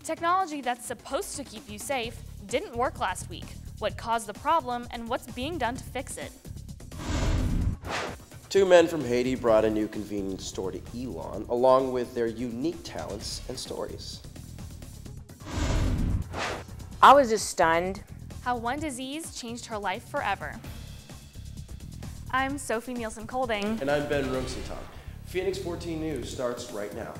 technology that's supposed to keep you safe didn't work last week. What caused the problem and what's being done to fix it? Two men from Haiti brought a new convenience store to Elon, along with their unique talents and stories. I was just stunned. How one disease changed her life forever. I'm Sophie Nielsen-Kolding. And I'm Ben Rumsenton. Phoenix 14 News starts right now.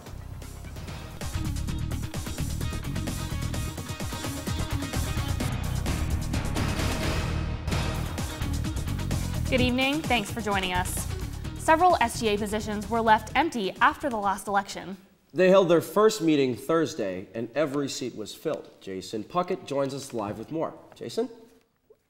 Good evening, thanks for joining us. Several SGA positions were left empty after the last election. They held their first meeting Thursday, and every seat was filled. Jason Puckett joins us live with more. Jason?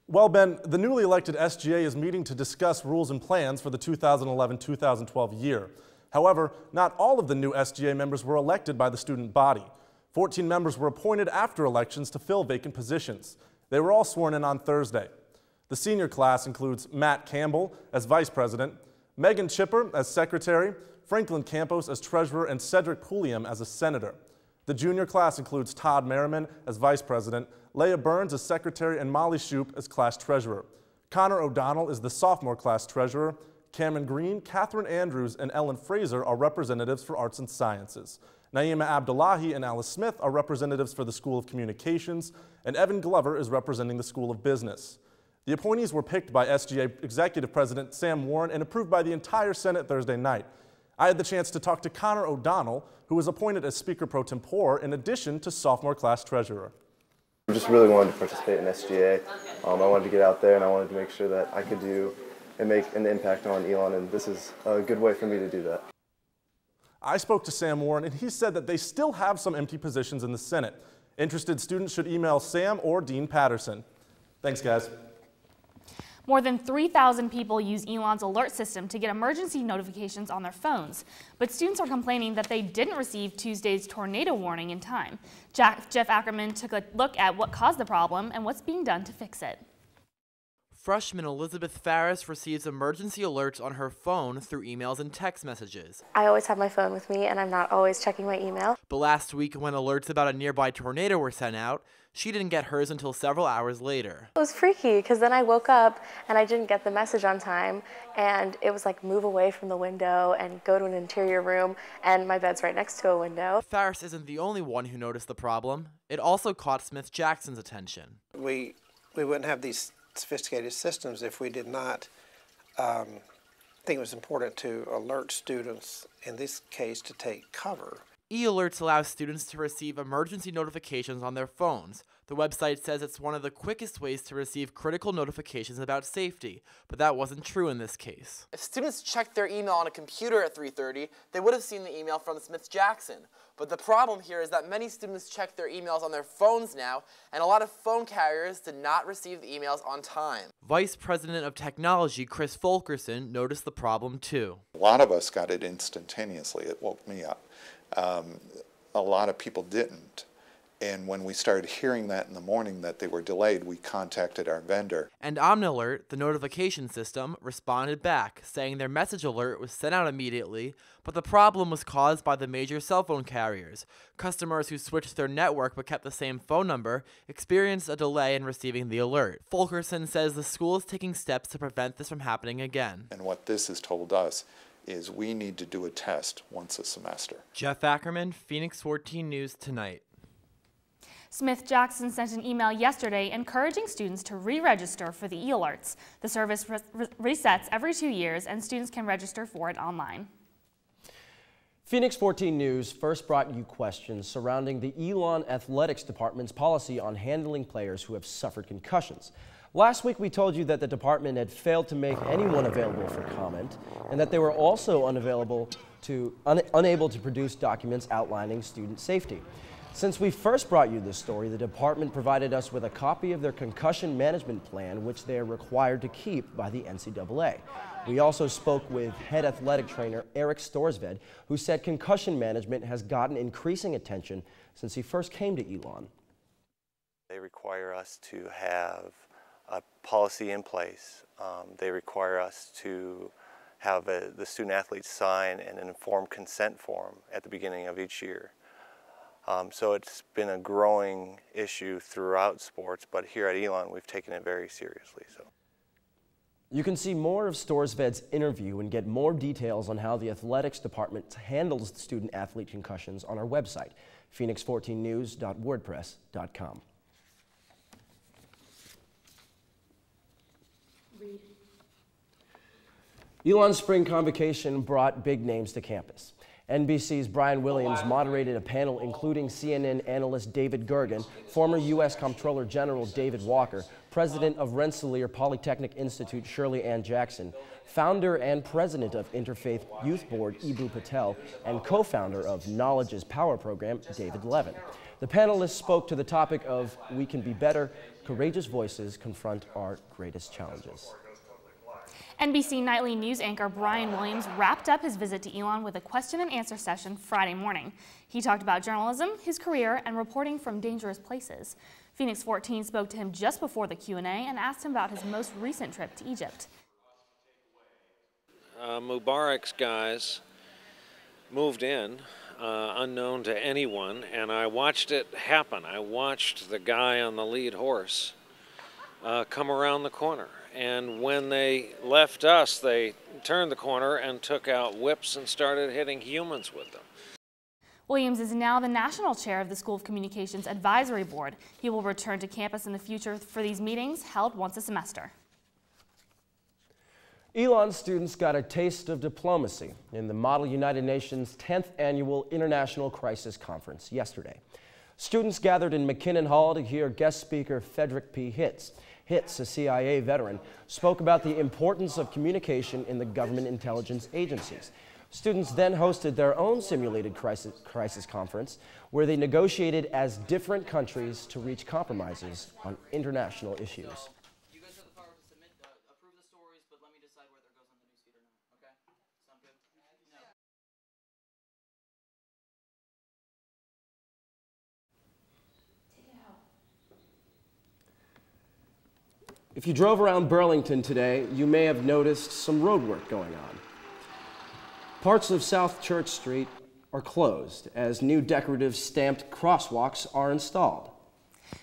Well, Ben, the newly elected SGA is meeting to discuss rules and plans for the 2011-2012 year. However, not all of the new SGA members were elected by the student body. 14 members were appointed after elections to fill vacant positions. They were all sworn in on Thursday. The senior class includes Matt Campbell as vice president, Megan Chipper as secretary, Franklin Campos as treasurer, and Cedric Pulliam as a senator. The junior class includes Todd Merriman as vice president, Leah Burns as secretary, and Molly Shoup as class treasurer. Connor O'Donnell is the sophomore class treasurer. Cameron Green, Catherine Andrews, and Ellen Fraser are representatives for arts and sciences. Naima Abdullahi and Alice Smith are representatives for the School of Communications, and Evan Glover is representing the School of Business. The appointees were picked by SGA Executive President Sam Warren and approved by the entire Senate Thursday night. I had the chance to talk to Connor O'Donnell, who was appointed as Speaker Pro Tempore in addition to sophomore class treasurer. I just really wanted to participate in SGA. I wanted to get out there and I wanted to make sure that I could do and make an impact on Elon, and this is a good way for me to do that. I spoke to Sam Warren, and he said that they still have some empty positions in the Senate. Interested students should email Sam or Dean Patterson. Thanks, guys. More than 3,000 people use Elon's alert system to get emergency notifications on their phones, but students are complaining that they didn't receive Tuesday's tornado warning in time. Jeff Ackerman took a look at what caused the problem and what's being done to fix it. Freshman Elizabeth Farris receives emergency alerts on her phone through emails and text messages. I always have my phone with me and I'm not always checking my email. But last week, when alerts about a nearby tornado were sent out, she didn't get hers until several hours later. It was freaky because then I woke up and I didn't get the message on time, and it was like move away from the window and go to an interior room, and my bed's right next to a window. Farris isn't the only one who noticed the problem. It also caught Smith Jackson's attention. We wouldn't have these sophisticated systems if we did not think it was important to alert students, in this case, to take cover. E-alerts allow students to receive emergency notifications on their phones. The website says it's one of the quickest ways to receive critical notifications about safety, but that wasn't true in this case. If students checked their email on a computer at 3:30, they would have seen the email from Smith Jackson. But the problem here is that many students check their emails on their phones now, and a lot of phone carriers did not receive the emails on time. Vice President of Technology Chris Fulkerson noticed the problem too. A lot of us got it instantaneously. It woke me up. A lot of people didn't. And when we started hearing that in the morning that they were delayed, we contacted our vendor. And OmniAlert, the notification system, responded back, saying their message alert was sent out immediately, but the problem was caused by the major cell phone carriers. Customers who switched their network but kept the same phone number experienced a delay in receiving the alert. Fulkerson says the school is taking steps to prevent this from happening again. And what this has told us is we need to do a test once a semester. Jeff Ackerman, Phoenix 14 News Tonight. Smith Jackson sent an email yesterday encouraging students to re-register for the e-alerts. The service resets every 2 years and students can register for it online. Phoenix 14 News first brought you questions surrounding the Elon Athletics Department's policy on handling players who have suffered concussions. Last week we told you that the department had failed to make anyone available for comment and that they were also unable to produce documents outlining student safety. Since we first brought you this story, the department provided us with a copy of their concussion management plan, which they are required to keep by the NCAA. We also spoke with head athletic trainer Eric Storsved, who said concussion management has gotten increasing attention since he first came to Elon. They require us to have a policy in place. They require us to have the student athletes sign an informed consent form at the beginning of each year. So it's been a growing issue throughout sports, but here at Elon, we've taken it very seriously. So. You can see more of StoresVed's interview and get more details on how the athletics department handles student-athlete concussions on our website, Phoenix14News.wordpress.com. Elon's spring convocation brought big names to campus. NBC's Brian Williams moderated a panel including CNN analyst David Gergen, former U.S. Comptroller General David Walker, president of Rensselaer Polytechnic Institute Shirley Ann Jackson, founder and president of Interfaith Youth Board Ibu Patel, and co-founder of Knowledge's Power program David Levin. The panelists spoke to the topic of "We Can Be Better, Courageous Voices Confront Our Greatest Challenges." NBC nightly news anchor Brian Williams wrapped up his visit to Elon with a question and answer session Friday morning. He talked about journalism, his career, and reporting from dangerous places. Phoenix 14 spoke to him just before the Q&A and asked him about his most recent trip to Egypt. Mubarak's guys moved in unknown to anyone, and I watched it happen. I watched the guy on the lead horse come around the corner. And when they left us, they turned the corner and took out whips and started hitting humans with them. Williams is now the national chair of the School of Communications Advisory Board. He will return to campus in the future for these meetings held once a semester. Elon students got a taste of diplomacy in the Model United Nations 10th Annual International Crisis Conference yesterday. Students gathered in McKinnon Hall to hear guest speaker Frederick P. Hitz. Hitz, a CIA veteran, spoke about the importance of communication in the government intelligence agencies. Students then hosted their own simulated crisis conference where they negotiated as different countries to reach compromises on international issues. You guys have the power to submit, approve the stories, but let me decide whether it goes on the newsfeed or not, okay? Sound good? No. If you drove around Burlington today, you may have noticed some road work going on. Parts of South Church Street are closed as new decorative stamped crosswalks are installed.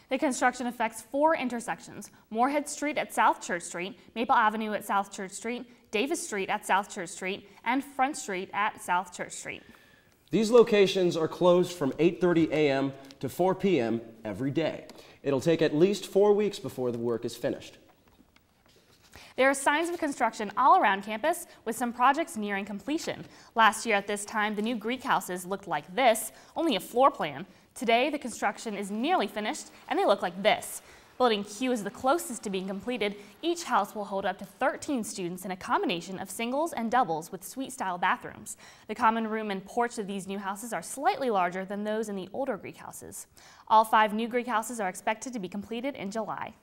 The construction affects 4 intersections: Moorhead Street at South Church Street, Maple Avenue at South Church Street, Davis Street at South Church Street, and Front Street at South Church Street. These locations are closed from 8:30 a.m. to 4 p.m. every day. It'll take at least 4 weeks before the work is finished. There are signs of construction all around campus, with some projects nearing completion. Last year at this time, the new Greek houses looked like this, only a floor plan. Today, the construction is nearly finished, and they look like this. Building Q is the closest to being completed. Each house will hold up to 13 students in a combination of singles and doubles with suite-style bathrooms. The common room and porch of these new houses are slightly larger than those in the older Greek houses. All 5 new Greek houses are expected to be completed in July.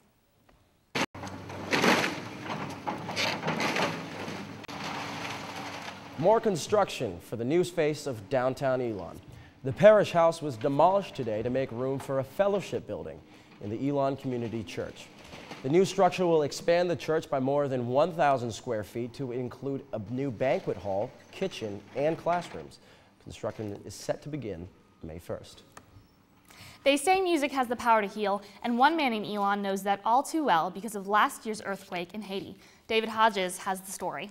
More construction for the new face of downtown Elon. The parish house was demolished today to make room for a fellowship building in the Elon Community Church. The new structure will expand the church by more than 1,000 square feet to include a new banquet hall, kitchen, and classrooms. Construction is set to begin May 1st. They say music has the power to heal, and one man in Elon knows that all too well because of last year's earthquake in Haiti. David Hodges has the story.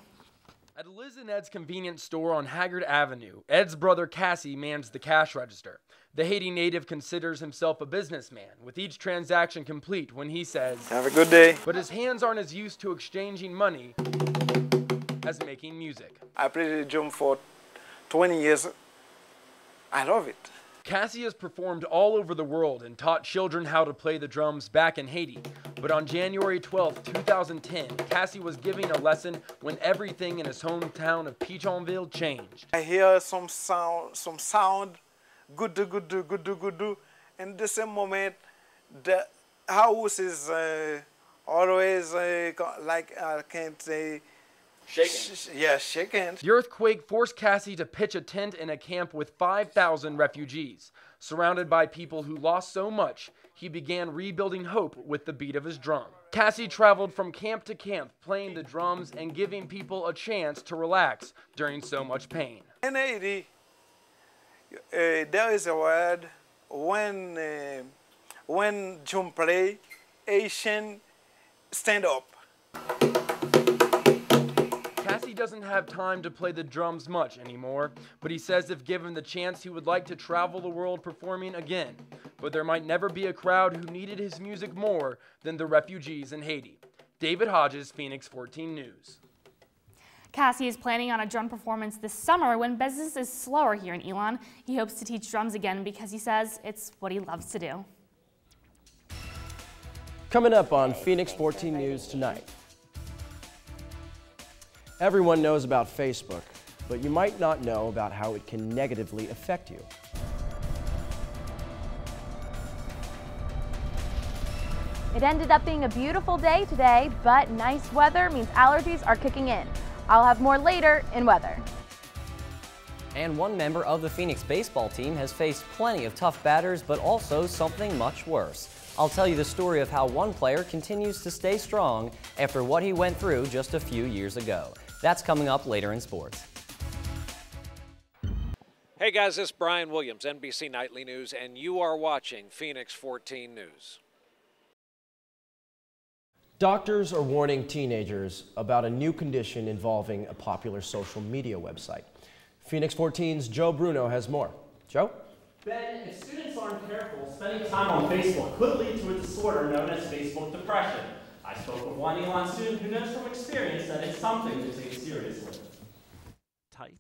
At Liz and Ed's convenience store on Haggard Avenue, Ed's brother Cassie mans the cash register. The Haiti native considers himself a businessman, with each transaction complete when he says, "Have a good day." But his hands aren't as used to exchanging money as making music. I played the drum for 20 years. I love it. Cassie has performed all over the world and taught children how to play the drums back in Haiti. But on January 12, 2010, Cassie was giving a lesson when everything in his hometown of Pigeonville changed. I hear some sound, good, and the same moment, the house is always like I can't say. Shaking. Yeah, shaking. The earthquake forced Cassie to pitch a tent in a camp with 5,000 refugees. Surrounded by people who lost so much, he began rebuilding hope with the beat of his drum. Cassie traveled from camp to camp, playing the drums and giving people a chance to relax during so much pain. In Haiti, there is a word when John play Asian stand up. Cassie doesn't have time to play the drums much anymore, but he says if given the chance he would like to travel the world performing again. But there might never be a crowd who needed his music more than the refugees in Haiti. David Hodges, Phoenix 14 News. Cassie is planning on a drum performance this summer when business is slower here in Elon. He hopes to teach drums again because he says it's what he loves to do. Coming up on Phoenix 14 News tonight. Everyone knows about Facebook, but you might not know about how it can negatively affect you. It ended up being a beautiful day today, but nice weather means allergies are kicking in. I'll have more later in weather. And one member of the Phoenix baseball team has faced plenty of tough batters, but also something much worse. I'll tell you the story of how one player continues to stay strong after what he went through just a few years ago. That's coming up later in sports. Hey guys, this is Brian Williams, NBC Nightly News, and you are watching Phoenix 14 News. Doctors are warning teenagers about a new condition involving a popular social media website. Phoenix 14's Joe Bruno has more. Joe? Ben, if students aren't careful, spending time on Facebook could lead to a disorder known as Facebook depression. I spoke with one Elon student who knows from experience that it's something to take seriously. Type,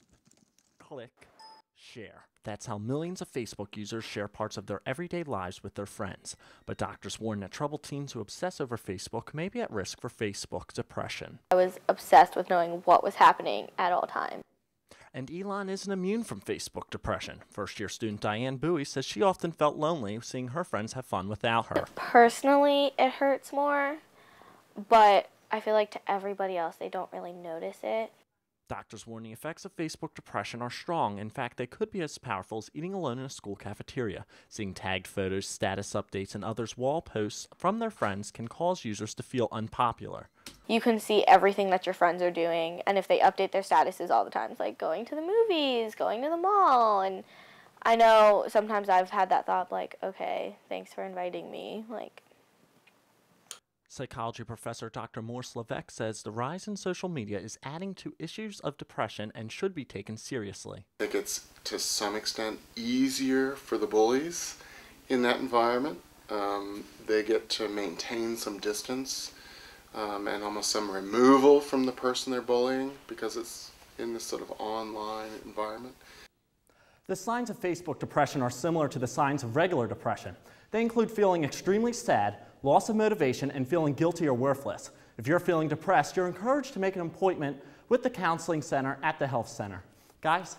click, share. That's how millions of Facebook users share parts of their everyday lives with their friends. But doctors warn that troubled teens who obsess over Facebook may be at risk for Facebook depression. I was obsessed with knowing what was happening at all times. And Elon isn't immune from Facebook depression. First-year student Diane Bowie says she often felt lonely seeing her friends have fun without her. Personally, it hurts more, but I feel like to everybody else, they don't really notice it. Doctors warn the effects of Facebook depression are strong. In fact, they could be as powerful as eating alone in a school cafeteria. Seeing tagged photos, status updates, and others' wall posts from their friends can cause users to feel unpopular. You can see everything that your friends are doing, and if they update their statuses all the time, like going to the movies, going to the mall, and I know sometimes I've had that thought like, okay, thanks for inviting me, like. Psychology professor Dr. Morse Levesque says the rise in social media is adding to issues of depression and should be taken seriously. I think it's to some extent easier for the bullies in that environment. They get to maintain some distance and almost some removal from the person they're bullying because it's in this sort of online environment. The signs of Facebook depression are similar to the signs of regular depression. They include feeling extremely sad, loss of motivation, and feeling guilty or worthless. If you're feeling depressed, you're encouraged to make an appointment with the counseling center at the health center. Guys,